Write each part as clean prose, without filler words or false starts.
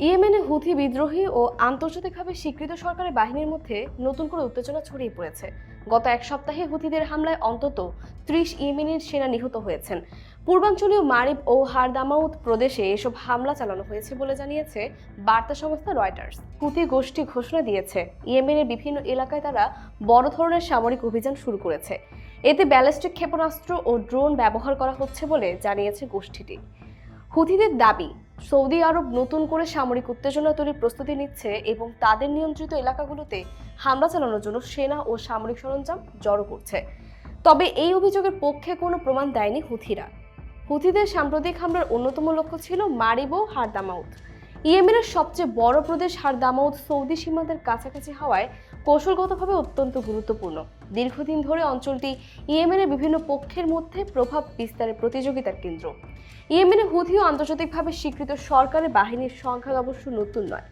ইয়েমেনে হুথি বিদ্রোহী ও আন্তর্জাতিকভাবে স্বীকৃত সরকারের বাহিনীর মধ্যে নতুন করে উত্তেজনা ছড়িয়ে পড়েছে। গত এক সপ্তাহে হুথিদের হামলায় অন্তত ৩০ ইয়েমেনের সেনা নিহত হয়েছেন। পূর্বাঞ্চলীয় মারিব ও হারদামাউত প্রদেশে এসব হামলা চালানো হয়েছে বলে জানিয়েছে বার্তা সংস্থা রয়টার্স। হুথি গোষ্ঠী ঘোষণা দিয়েছে ইয়েমেনের বিভিন্ন এলাকায় তারা বড় ধরনের সামরিক অভিযান শুরু করেছে। এতে ব্যালিস্টিক ক্ষেপণাস্ত্র ও ড্রোন ব্যবহার করা হচ্ছে বলে জানিয়েছে গোষ্ঠীটি। হুথিদের দাবি, সৌদি আরব নতুন করে সামরিক উত্তেজনা তৈরির প্রস্তুতি নিচ্ছে এবং তাদের নিয়ন্ত্রিত এলাকাগুলোতে হামলা চালানোর জন্য সেনা ও সামরিক সরঞ্জাম জড়ো করছে। তবে এই অভিযোগের পক্ষে কোনো প্রমাণ দেয়নি হুথিরা। হুথিদের সাম্প্রতিক হামলার অন্যতম লক্ষ্য ছিল মারিব ও হারদামাউত। ইয়েমেনের সবচেয়ে বড় প্রদেশ হারদামাউত সৌদি সীমান্তের কাছাকাছি হওয়ায় কৌশলগতভাবে অত্যন্ত গুরুত্বপূর্ণ। দীর্ঘদিন ধরে অঞ্চলটি ইয়েমেনের বিভিন্ন পক্ষের মধ্যে প্রভাব বিস্তারের প্রতিযোগিতার কেন্দ্র। ইয়েমেনে হুথি ও আন্তর্জাতিকভাবে স্বীকৃত সরকারি বাহিনীর সংখ্যা অবশ্য নতুন নয়।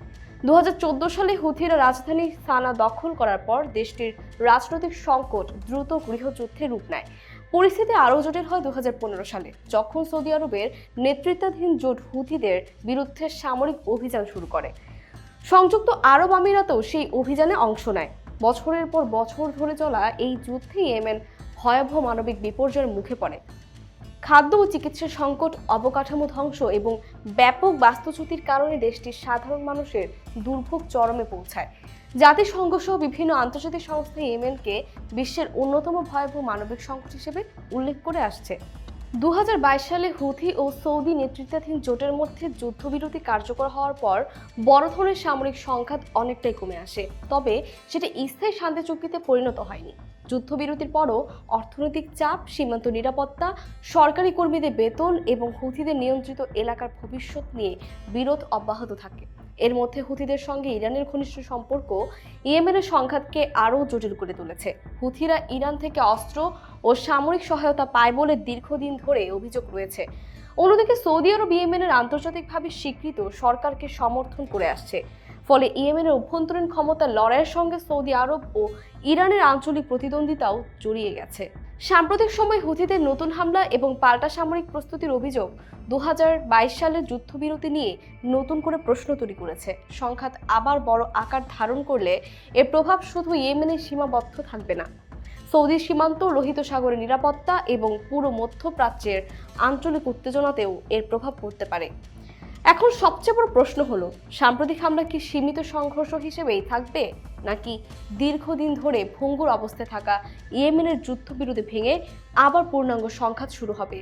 ২০১৪ সালে হুথিরা রাজধানী সানা দখল করার পর দেশটির রাজনৈতিক সংকট দ্রুত গৃহযুদ্ধে রূপ নেয়। পরিস্থিতি আরও জটিল হয় ২০১৫ সালে, যখন সৌদি আরবের নেতৃত্বাধীন জোট হুথিদের বিরুদ্ধে সামরিক অভিযান শুরু করে। সংযুক্ত আরব আমিরাতও সেই অভিযানে অংশ নেয়। বছরের পর বছর ধরে চলা এই যুদ্ধে ইয়েমেন ভয়াবহ মানবিক বিপর্যয়ের মুখে পড়ে। খাদ্য ও চিকিৎসা সংকট, অবকাঠামো ধ্বংস এবং ব্যাপক বাস্তুচ্যুতির কারণে দেশটির সাধারণ মানুষের দুর্ভোগ চরমে পৌঁছায়। জাতিসংঘ সহ বিভিন্ন আন্তর্জাতিক সংস্থা ইয়েমেনকে বিশ্বের অন্যতম ভয়াবহ মানবিক সংকট হিসেবে উল্লেখ করে আসছে। ২০২২ সালে হুথি ও সৌদি নেতৃত্বাধীন জোটের মধ্যে যুদ্ধবিরতি কার্যকর হওয়ার পর বড় ধরনের সামরিক সংঘাত অনেকটাই কমে আসে, তবে সেটা স্থায়ী শান্তি চুক্তিতে পরিণত হয়নি। যুদ্ধবিরতির পরও অর্থনৈতিক চাপ, সীমান্ত নিরাপত্তা, সরকারি কর্মীদের বেতন এবং হুথিদের নিয়ন্ত্রিত এলাকার ভবিষ্যৎ নিয়ে বিরোধ অব্যাহত থাকে। এর মধ্যে হুথিদের সঙ্গে ইরানের ঘনিষ্ঠ সম্পর্ক ইয়েমেনের সংঘাতকে আরও জটিল করে তুলেছে। হুথিরা ইরান থেকে অস্ত্র ও সামরিক সহায়তা পায় বলে দীর্ঘদিন ধরে অভিযোগ রয়েছে। অন্যদিকে সৌদি আরব ইয়েমেনের আন্তর্জাতিকভাবে স্বীকৃত সরকারকে সমর্থন করে আসছে। ফলে ইয়েমেনের অভ্যন্তরীণ ক্ষমতার লড়াইয়ের সঙ্গে সৌদি আরব ও ইরানের আঞ্চলিক প্রতিদ্বন্দ্বিতাও জড়িয়ে গেছে। সাম্প্রতিক সময় হুথিদের নতুন হামলা এবং পাল্টা সামরিক প্রস্তুতির অভিযোগ ২০২২ সালের যুদ্ধবিরতি নিয়ে নতুন করে প্রশ্ন তৈরি করেছে। সংঘাত আবার বড় আকার ধারণ করলে এর প্রভাব শুধু ইয়েমেনে সীমাবদ্ধ থাকবে না। সৌদি সীমান্ত, লোহিত সাগরের নিরাপত্তা এবং পুরো মধ্যপ্রাচ্যের আঞ্চলিক উত্তেজনাতেও এর প্রভাব পড়তে পারে। এখন সবচেয়ে বড় প্রশ্ন হলো, সাম্প্রতিক হামলা কি সীমিত সংঘর্ষ হিসেবেই থাকবে, নাকি দীর্ঘদিন ধরে ভঙ্গুর অবস্থায় থাকা ইয়েমেনের যুদ্ধবিরতি ভেঙে আবার পূর্ণাঙ্গ সংঘাত শুরু হবে?